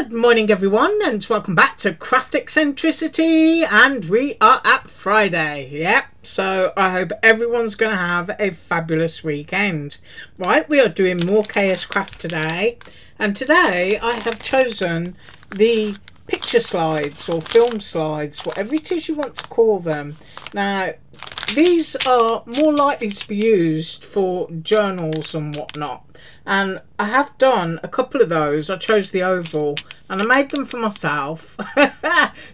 Good morning everyone, and welcome back to Craft Eccentricity, and we are at Friday. Yep, so I hope everyone's going to have a fabulous weekend. Right, we are doing more KSCRAFT today, and today I have chosen the picture slides or film slides, whatever it is you want to call them. Now these are more likely to be used for journals and whatnot, and I have done a couple of those. I chose the oval and I made them for myself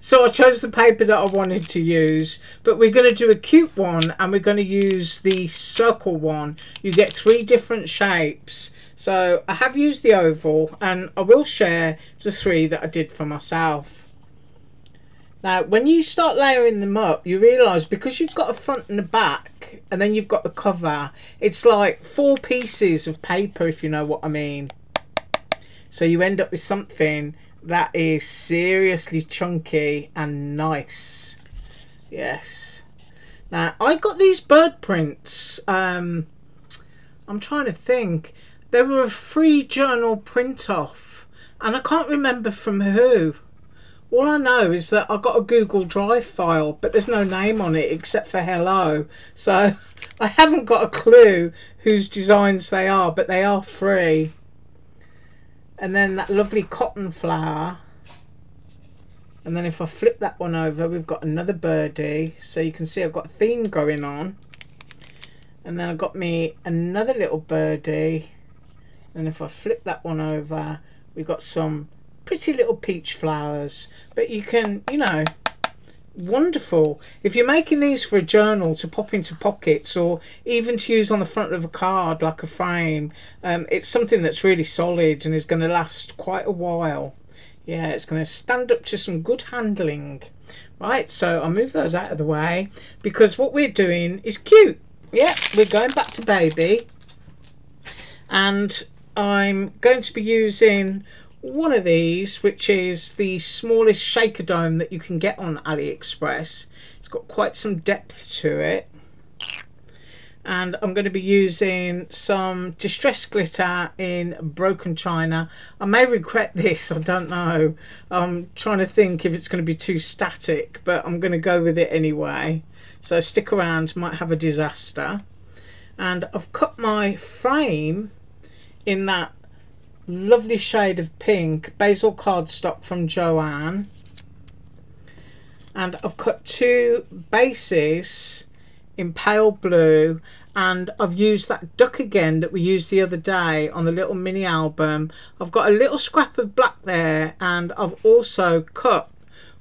so I chose the paper that I wanted to use, but we're going to do a cute one and we're going to use the circle one. You get 3 different shapes, so I have used the oval and I will share the 3 that I did for myself. Now, when you start layering them up, you realise because you've got a front and a back, and then you've got the cover, it's like 4 pieces of paper, if you know what I mean. So you end up with something that is seriously chunky and nice. Yes. Now, I got these bird prints. I'm trying to think. They were a free journal print off, and I can't remember from who. All I know is that I got a Google Drive file, but there's no name on it except for hello. So I haven't got a clue whose designs they are, but they are free. And then that lovely cotton flower. And then if I flip that one over, we've got another birdie. So you can see I've got a theme going on. And then I've got me another little birdie. And if I flip that one over, we've got some pretty little peach flowers. But you can, you know, wonderful if you're making these for a journal to pop into pockets, or even to use on the front of a card like a frame. It's something that's really solid and is going to last quite a while. Yeah, it's going to stand up to some good handling. Right, so I'll move those out of the way because what we're doing is cute. Yeah, we're going back to baby, and I'm going to be using one of these, which is the smallest shaker dome that you can get on AliExpress. It's got quite some depth to it, and I'm going to be using some distress glitter in broken china. I may regret this, I don't know. I'm trying to think if it's going to be too static, but I'm going to go with it anyway, so stick around, might have a disaster. And I've cut my frame in that lovely shade of pink, basil cardstock from Joanne, and I've cut 2 bases in pale blue, and I've used that duck again that we used the other day on the little mini album. I've got a little scrap of black there, and I've also cut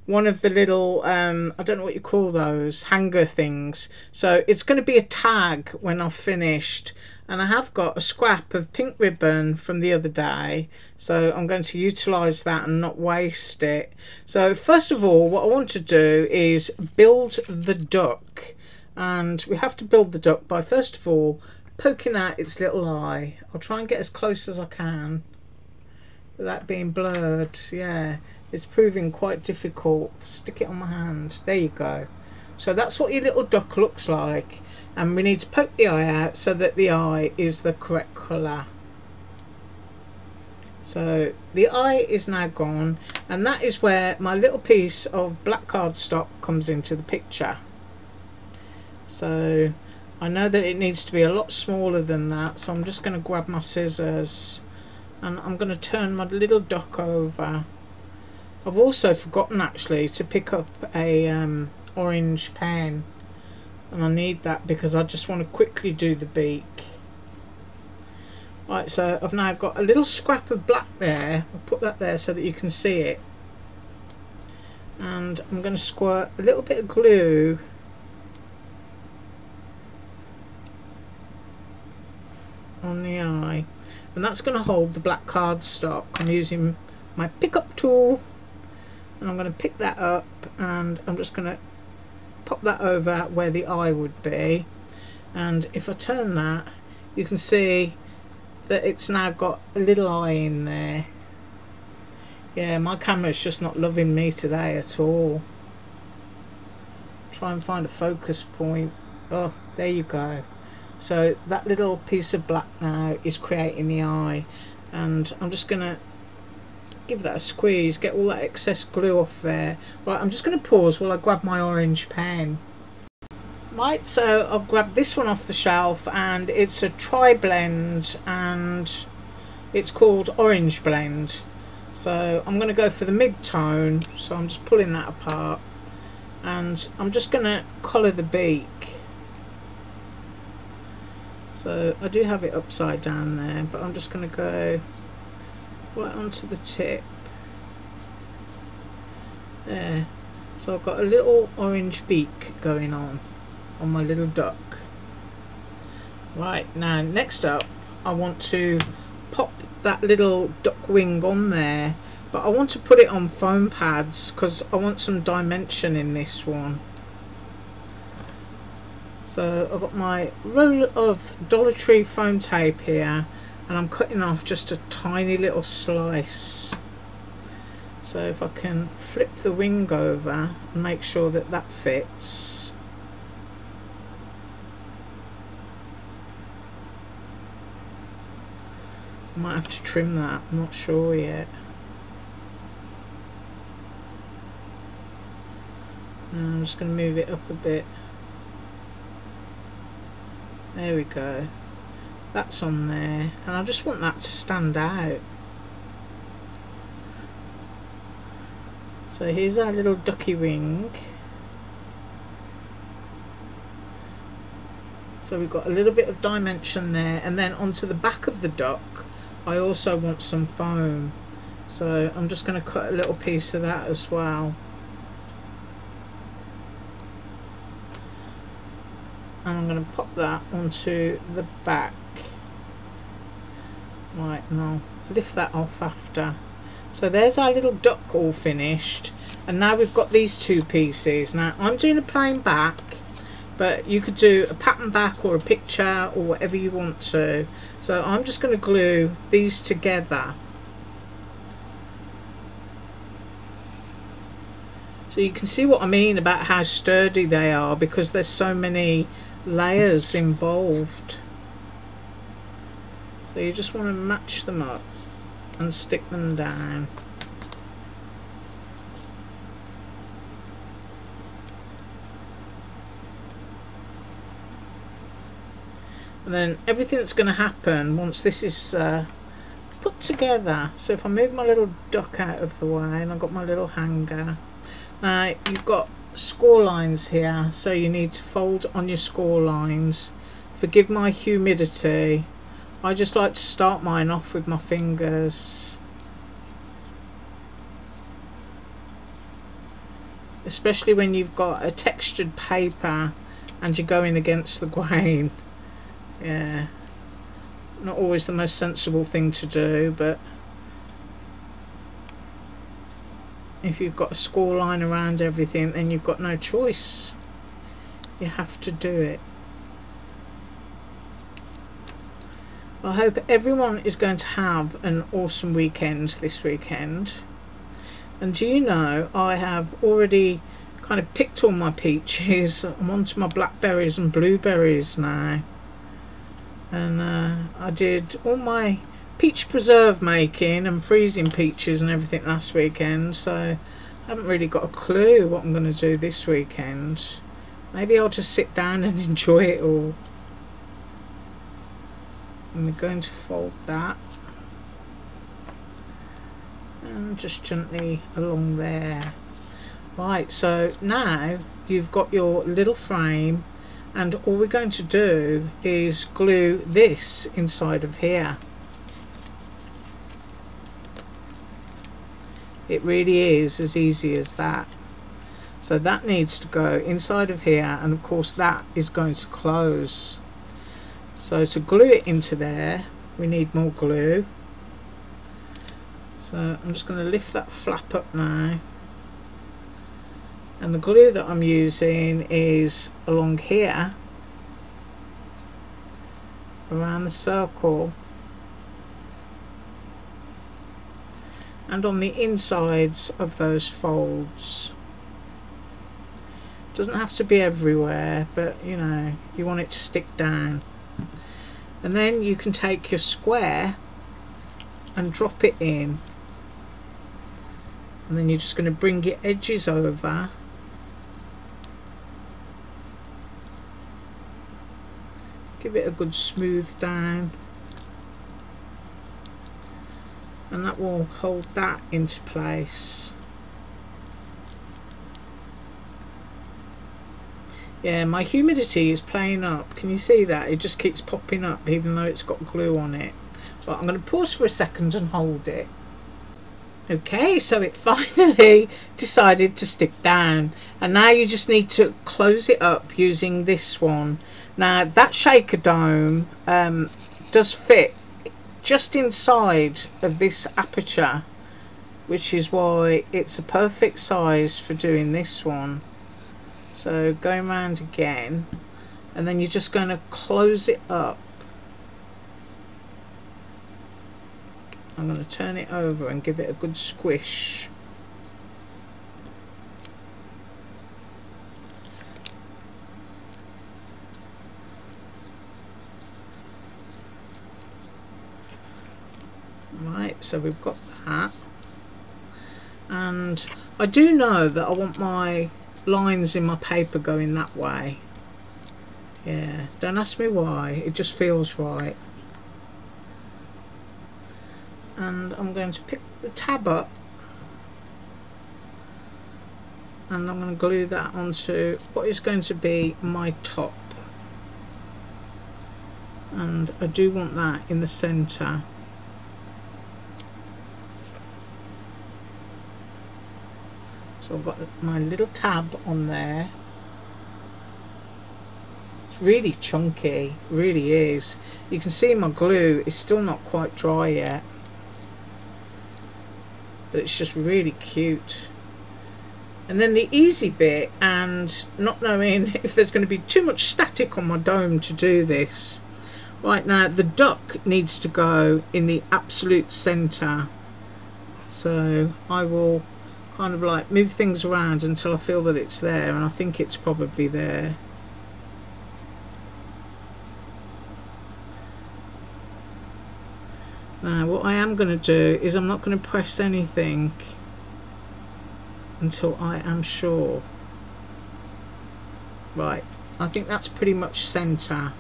one of the little I don't know what you call those, hanger things, so it's going to be a tag when I've finished. And I have got a scrap of pink ribbon from the other day, so I'm going to utilise that and not waste it. So first of all, what I want to do is build the duck, and we have to build the duck by first of all poking out its little eye. I'll try and get as close as I can without being blurred. Yeah, it's proving quite difficult. Stick it on my hand. There you go. So that's what your little duck looks like, and we need to poke the eye out so that the eye is the correct colour. So the eye is now gone, and that is where my little piece of black cardstock comes into the picture. So I know that it needs to be a lot smaller than that, so I'm just going to grab my scissors and I'm going to turn my little duck over. I've also forgotten actually to pick up a orange pen, and I need that because I just want to quickly do the beak. Right, so I've now got a little scrap of black there. I'll put that there so that you can see it, and I'm going to squirt a little bit of glue on the eye, and that's going to hold the black cardstock. I'm using my pickup tool, and I'm going to pick that up, and I'm just going to pop that over where the eye would be. And if I turn that, you can see that it's now got a little eye in there. Yeah, my camera's just not loving me today at all. Try and find a focus point. Oh, there you go. So that little piece of black now is creating the eye, and I'm just gonna give that a squeeze, get all that excess glue off there. Right, I'm just going to pause while I grab my orange pen. Right, so I'll grab this one off the shelf, and it's a tri-blend and it's called Orange Blend. So I'm going to go for the mid-tone, so I'm just pulling that apart and I'm just going to colour the beak. So I do have it upside down there, but I'm just going to go right onto the tip there. So I've got a little orange beak going on my little duck. Right, now next up I want to pop that little duck wing on there, but I want to put it on foam pads because I want some dimension in this one. So I've got my roll of Dollar Tree foam tape here, and I'm cutting off just a tiny little slice. So if I can flip the wing over and make sure that that fits. I might have to trim that, I'm not sure yet. And I'm just going to move it up a bit. There we go. That's on there, and I just want that to stand out. So here's our little ducky wing. So we've got a little bit of dimension there, and then onto the back of the duck I also want some foam, so I'm just going to cut a little piece of that as well. And I'm going to pop that onto the back. Right, and I'll lift that off after. So there's our little duck all finished, and now we've got these two pieces. Now I'm doing a plain back, but you could do a pattern back or a picture or whatever you want to. So I'm just going to glue these together. So you can see what I mean about how sturdy they are, because there's so many layers involved. So you just want to match them up and stick them down. And then everything that's going to happen once this is put together. So if I move my little duck out of the way, and I've got my little hanger. Now you've got score lines here, so you need to fold on your score lines. Forgive my humidity. I just like to start mine off with my fingers. Especially when you've got a textured paper and you're going against the grain. Yeah, not always the most sensible thing to do, but if you've got a score line around everything, then you've got no choice. You have to do it. I hope everyone is going to have an awesome weekend this weekend. And do you know, I have already kind of picked all my peaches. I'm on to my blackberries and blueberries now. And I did all my peach preserve making and freezing peaches and everything last weekend, so I haven't really got a clue what I'm going to do this weekend. Maybe I'll just sit down and enjoy it all. And we're going to fold that and just gently along there. Right, so now you've got your little frame, and all we're going to do is glue this inside of here. It really is as easy as that. So that needs to go inside of here, and of course that is going to close. So to glue it into there, we need more glue. So I'm just going to lift that flap up now. And the glue that I'm using is along here, around the circle, and on the insides of those folds. Doesn't have to be everywhere, but you know, you want it to stick down. And then you can take your square and drop it in. and then you're just going to bring your edges over. Give it a good smooth down, and that will hold that into place. Yeah, my humidity is playing up. Can you see that? It just keeps popping up even though it's got glue on it. But I'm going to pause for a second and hold it. Okay, so it finally decided to stick down, and now you just need to close it up using this one. Now that shaker dome does fit just inside of this aperture, which is why it's a perfect size for doing this one. So going around again, and then you're just going to close it up. I'm going to turn it over and give it a good squish. Right, so we've got that. And I do know that I want my lines in my paper going that way. Yeah, don't ask me why, it just feels right. And I'm going to pick the tab up, and I'm going to glue that onto what is going to be my top, and I do want that in the centre. So I've got my little tab on there. It's really chunky, really is. You can see my glue is still not quite dry yet, but it's just really cute. And then the easy bit, and not knowing if there's going to be too much static on my dome to do this. Right now the duck needs to go in the absolute centre, so I will kind of like move things around until I feel that it's there, and I think it's probably there. Now what I am going to do is I'm not going to press anything until I am sure. Right, I think that's pretty much centre.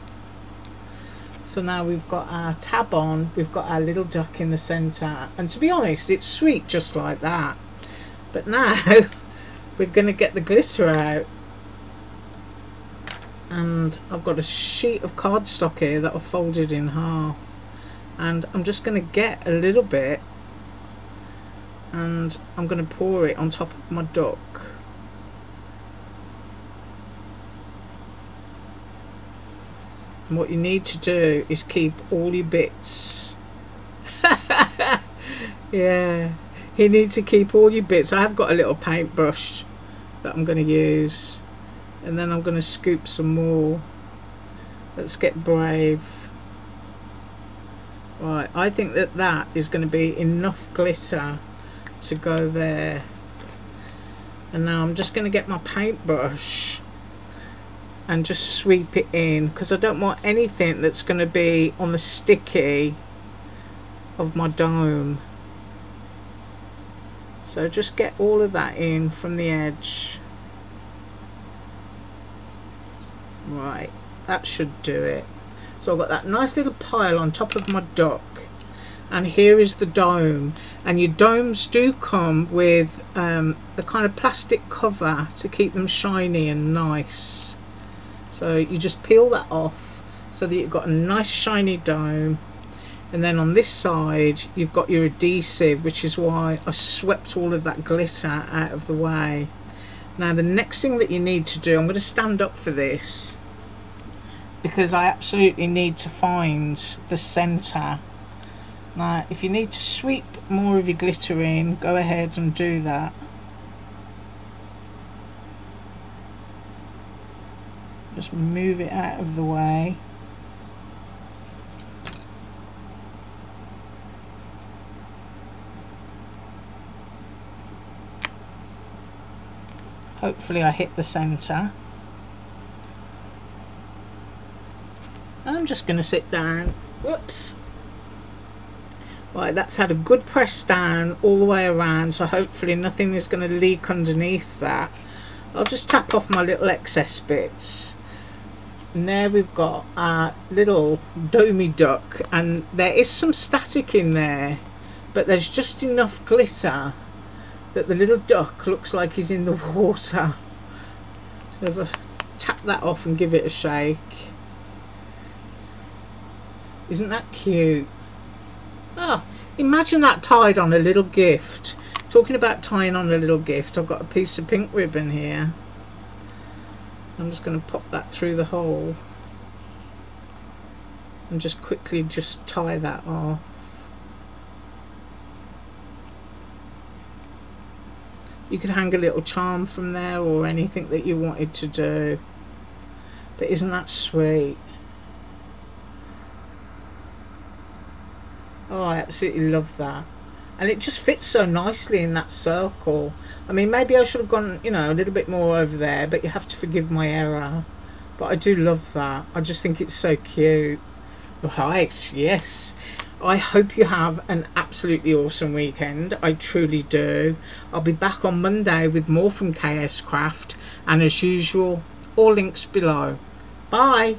So now we've got our tab on, we've got our little duck in the centre, and to be honest it's sweet just like that. But now we're going to get the glitter out, and I've got a sheet of cardstock here that I've folded in half, and I'm just going to get a little bit and I'm going to pour it on top of my duck. And what you need to do is keep all your bits. Yeah, you need to keep all your bits. I have got a little paintbrush that I'm going to use, and then I'm going to scoop some more. Let's get brave. Right, I think that that is going to be enough glitter to go there. And now I'm just going to get my paintbrush and just sweep it in, because I don't want anything that's going to be on the sticky of my dome. So just get all of that in from the edge. Right, that should do it. So I've got that nice little pile on top of my duck, and here is the dome. And your domes do come with a kind of plastic cover to keep them shiny and nice. So you just peel that off so that you've got a nice shiny dome. And then on this side you've got your adhesive, which is why I swept all of that glitter out of the way. Now the next thing that you need to do, I'm going to stand up for this because I absolutely need to find the centre. Now if you need to sweep more of your glitter in, go ahead and do that. Just move it out of the way. Hopefully I hit the centre. I'm just going to sit down. Whoops. Right, that's had a good press down all the way around, so hopefully nothing is going to leak underneath that. I'll just tap off my little excess bits. And there we've got our little domey duck, and there is some static in there, but there's just enough glitter that the little duck looks like he's in the water. So if I tap that off and give it a shake. Isn't that cute? Oh, imagine that tied on a little gift. Talking about tying on a little gift, I've got a piece of pink ribbon here. I'm just going to pop that through the hole and just quickly just tie that off. You could hang a little charm from there or anything that you wanted to do. But isn't that sweet? Oh, I absolutely love that. And it just fits so nicely in that circle. I mean, maybe I should have gone, you know, a little bit more over there, but you have to forgive my error. But I do love that. I just think it's so cute. Right, yes. I hope you have an absolutely awesome weekend. I truly do. I'll be back on Monday with more from KSCRAFT. And as usual, all links below. Bye.